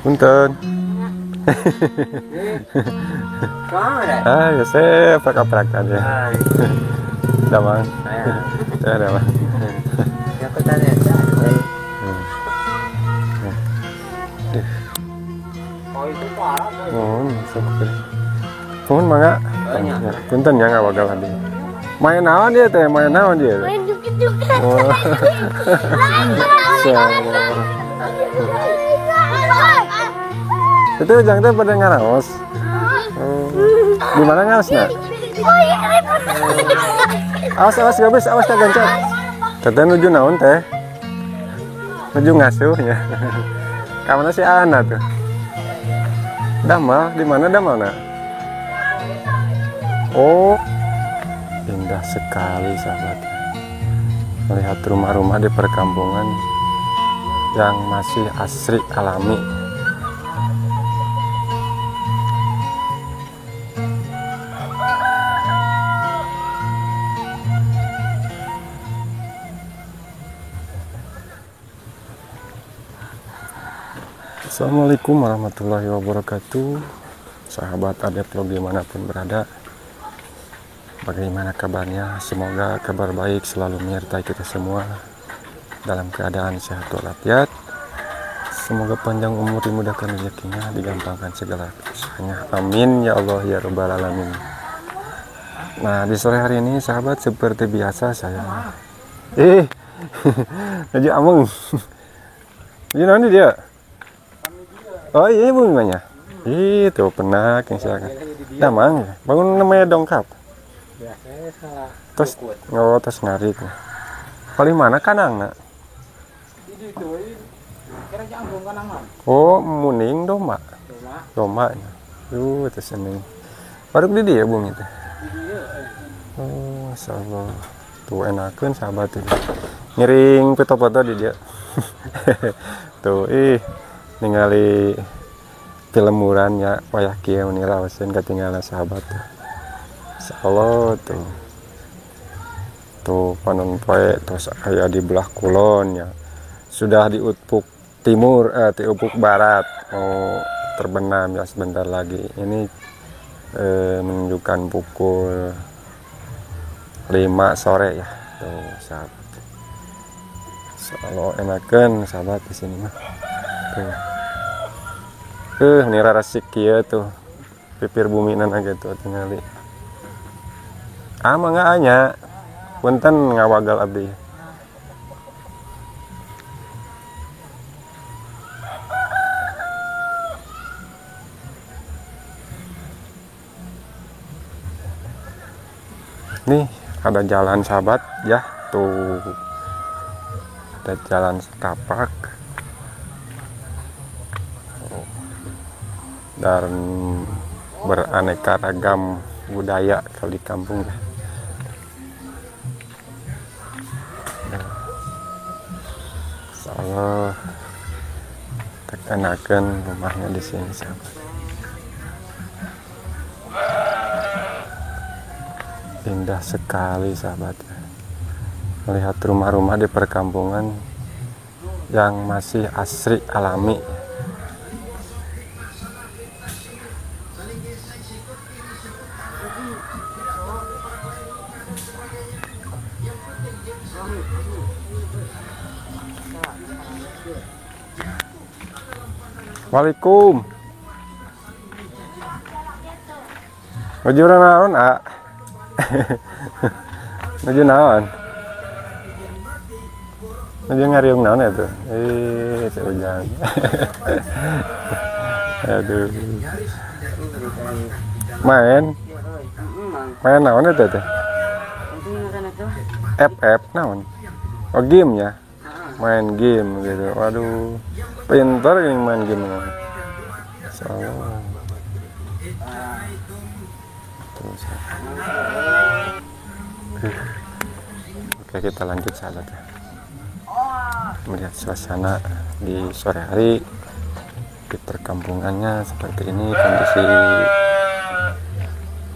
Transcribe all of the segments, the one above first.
Punten. Ya saya prak-prak aja. Udah bang. Ya udah bang. Ya petanya. Oh itu parah. Mohon mangga. Punten ya nggak bakal tadi. Main naon dia teh? Main naon dia? Main juga. Itu ujang teh pada ngaraos. Di mana ngaosna? Awas gabis, awas kagencet. Teteh nuju naon teh? Nuju ngasuh ya. Kamana si Ana tuh? Damal, di mana damalna? Oh, indah sekali sahabat. Melihat rumah-rumah di perkampungan yang masih asri alami. Assalamualaikum warahmatullahi wabarakatuh. Sahabat Adevlog dimanapun berada, bagaimana kabarnya? Semoga kabar baik selalu menyertai kita semua dalam keadaan sehat walafiat. Semoga panjang umur, dimudahkan rezekinya, digampangkan segala usahanya. Amin ya Allah ya Rabbal alamin. Nah, di sore hari ini sahabat, seperti biasa saya aja ameng. Jadi nanti dia. Oh iya bunganya. Itu penak yang silakan. Damang, bangun namanya dongkap. Terus terus ngarit. Paling mana kanang nak? Oh muning doma. Doma. Itu seneng. Baru di dia bung itu. Oh insyaallah. Tuh enakeun sahabat itu. Ngiring foto-foto di dia. Tuh ningali film murahnya wayah kieu meni laoseun katinggalan sahabat tuh. Insyaallah tuh panon poe terus aya di belah kulon ya. Sudah di ufuk timur di ufuk barat mau terbenam ya sebentar lagi. Ini menunjukkan pukul 5 sore ya. Tuh sahabat. Insyaallah enakeun sahabat di sini mah. Ini rasik kieu tuh. Pipir buminan aja tuh tingali. Mangga anya. Punten ngawagal abdi. Nih, ada jalan sahabat ya, tuh. Ada jalan setapak. Dan beraneka ragam budaya kalau di kampung ya. Insyaallah tekenakan rumahnya di sini sahabat. Indah sekali sahabat. Melihat rumah-rumah di perkampungan yang masih asri alami. Waalaikum. Nuju naon, A? Nuju naon? Nuju ngariung naon ya tuh? Seujang. Aduh. Main naon itu teh? FF naon? Oh game ya? Main game gitu. Waduh. Pintar yang main game naon. Insyaallah. Terus. Oke, kita lanjut sahabat ya. Melihat suasana di sore hari di perkampungannya seperti ini, kondisi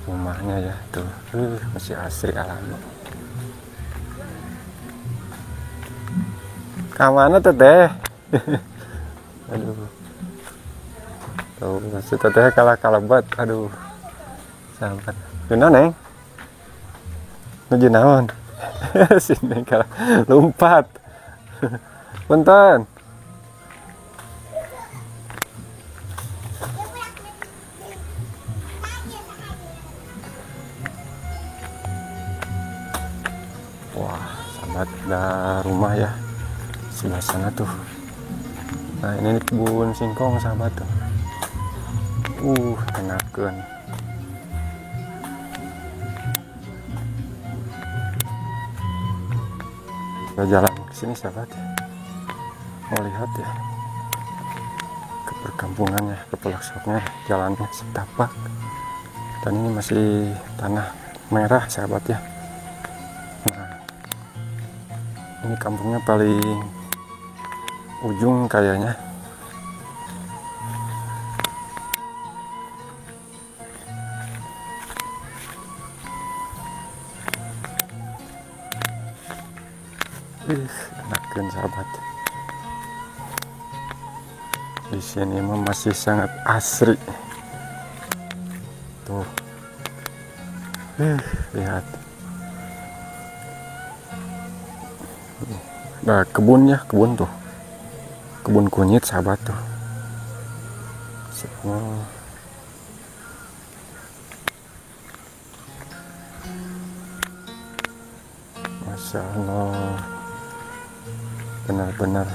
rumahnya ya tuh masih asri alami. Kamana teteh? Aduh. Tuh, si teteh kalah kalabat. Aduh. Sahabat. Guna neng. Nuju naon? Si neng kalah lompat. Punten. Wah, sahabat udah rumah ya. Sebelah sana tuh. Nah, ini kebun singkong sahabat tuh. Enakeun. Kita jalan ke sini sahabat ya. Mau lihat ya ke perkampungannya, ke pelosoknya, jalannya setapak. Dan ini masih tanah merah sahabat ya. Nah, ini kampungnya paling ujung kayaknya. Enakeun sahabat. Di sini masih sangat asri. Tuh. Lihat. Nah, kebunnya, kebun tuh. Kebun kunyit sahabat tuh. Semua. Masya Allah. Benar-benar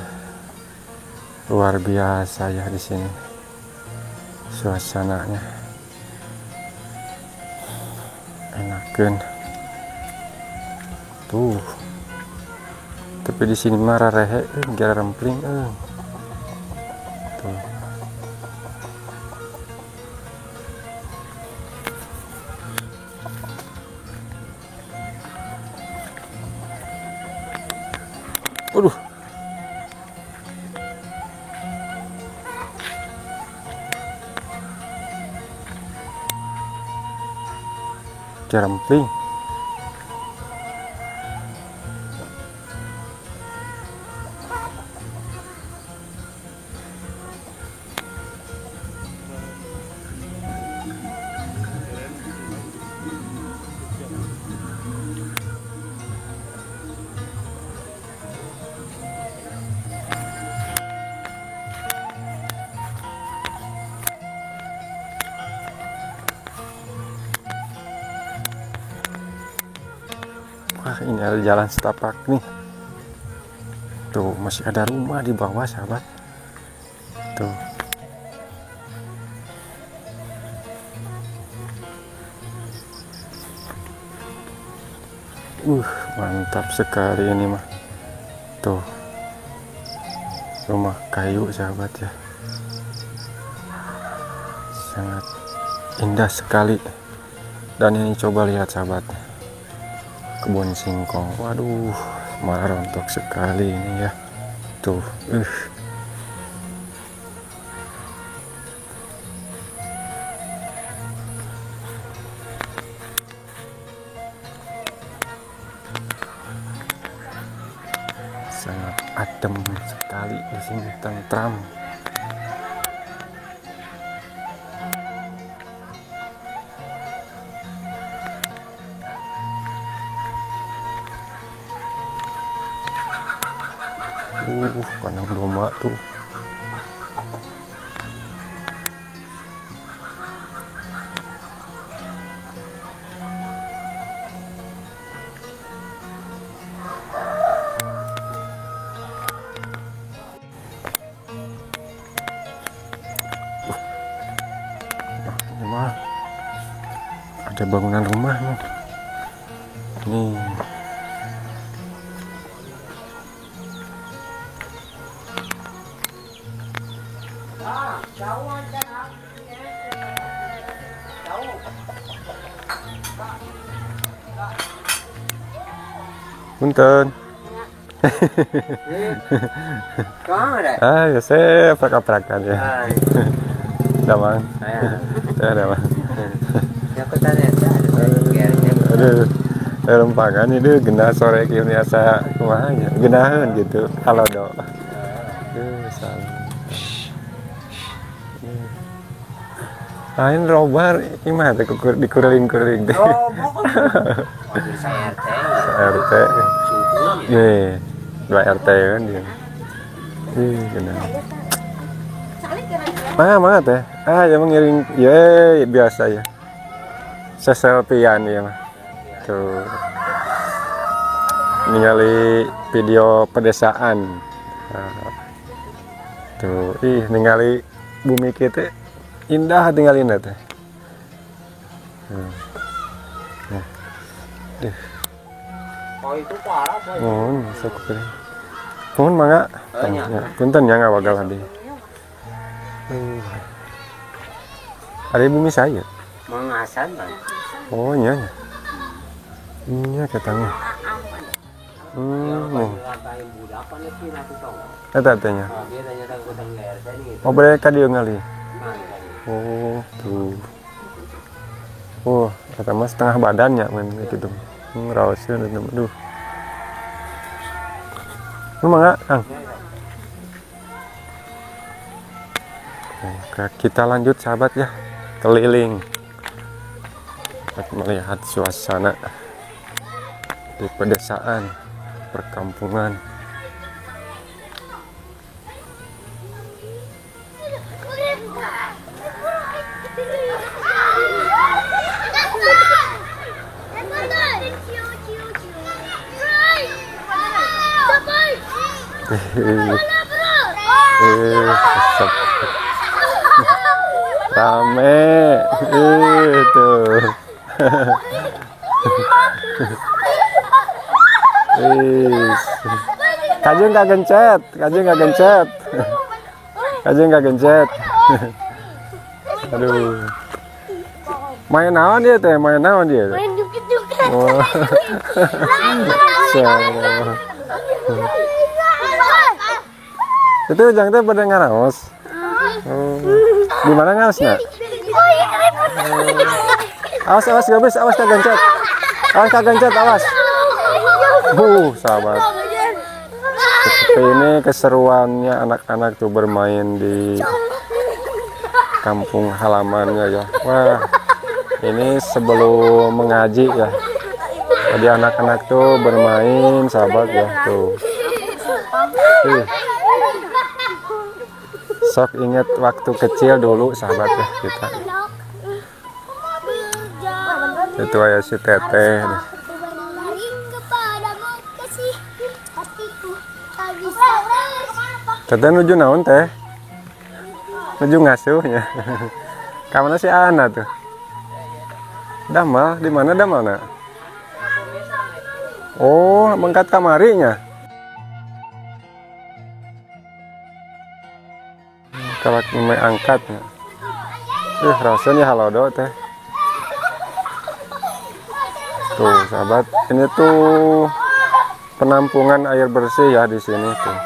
luar biasa ya di sini suasananya. Enakeun tuh, tapi di sini marah rehe gara rempling tuh. Aduh, rempling. Wah, ini ada jalan setapak nih. Tuh, masih ada rumah di bawah sahabat. Tuh. Mantap sekali ini mah. Tuh. Rumah kayu sahabat ya. Sangat indah sekali. Dan ini coba lihat sahabat. Kebun singkong. Waduh, malah rontok sekali ini ya. Tuh. Sangat adem sekali di sini, tentram. Kandang domba tuh. Ini mah ada bangunan rumah nih. Nih. Punten. Ya saya prak-prakan ya. Damang. Ada mah. Aduh, rempangan itu genah sore kieu biasa kumaha nya. Genaheun gitu. Halo do. Salam. Lain robar, gimana teh dikuring-kuring teh. Oh, mobil saya RT. RT. Nih, 2 RT kan dia. Ih, kenal. Mana teh? Ya mengiring, ye biasa ya. Seselfian ya mah. Tuh. Ningali video pedesaan. Tuh, ningali bumi kita indah tinggalin teh. Oh itu parah boy. Sok pilih. Pun mangga. Punten ya ngawagal hadi. Hari bumi saya. Mengasan bang. Oh nya. Iya katanya. Eta tanya. Oh mereka dia ngali. Oh tuh. Oh kata mas setengah badannya men gitu. Rawasin itu. Aduh. Lu mangga Kang. Oke, kita lanjut sahabat ya. Keliling. Dapat melihat suasana di pedesaan, perkampungan. Rame itu. Kajeng gak gencet. Aduh. Main naon dia teh? Main jukit-jukit. Oh. Itu ujang teh pada ngaraos. Oh. Di mana ngaosna? Awas gabis, awas kagencet. Awas. Sahabat. Seperti ini keseruannya anak-anak tuh bermain di kampung halamannya ya. Wah, ini sebelum mengaji ya. Jadi anak-anak tuh bermain sahabat ya tuh. Sok inget waktu kecil dulu sahabat ya kita. Itu ayah si teteh. Teteh nuju naon teh? Nuju ngasuhnya. Kamana si Ana tuh? Damal, di mana damalna? Oh, mengkat kamarinya. Kalau memang angkatnya. Rasanya halodo teh. Tuh, sahabat, ini tuh penampungan air bersih ya di sini tuh.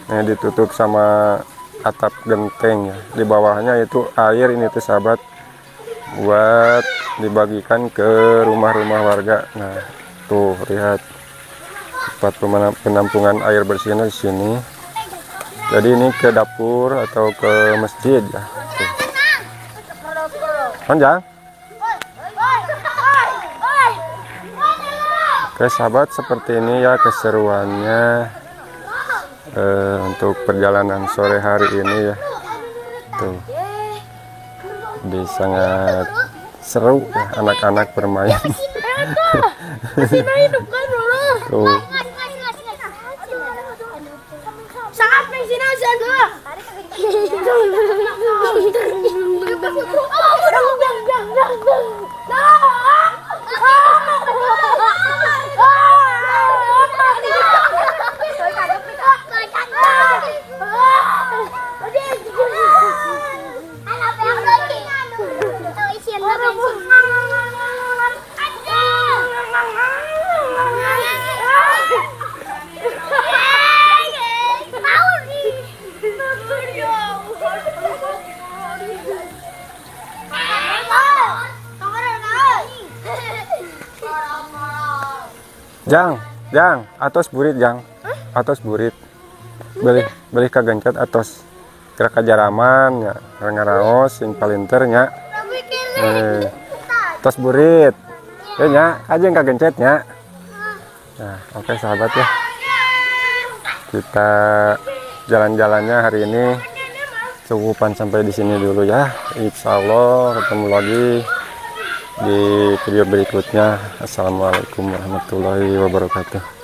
Ini ditutup sama atap genteng ya. Di bawahnya itu air ini tuh sahabat buat dibagikan ke rumah-rumah warga. Nah, tuh lihat tempat penampungan air bersihnya di sini. Jadi ini ke dapur atau ke masjid ya. Tuh. Panjang. Oke sahabat, seperti ini ya keseruannya untuk perjalanan sore hari ini ya. Tuh. Jadi sangat seru ya anak-anak bermain. Tuh. Jang, atos burit jang, atos burit, beli kagencet atos. gerak ajaraman ya ngaraos sing palinternya tos burit ya nya aja yang kagencetnya. Nah oke sahabat ya, kita jalan-jalannya hari ini cukupan sampai di sini dulu ya. Insya Allah ketemu lagi di video berikutnya. Assalamualaikum warahmatullahi wabarakatuh.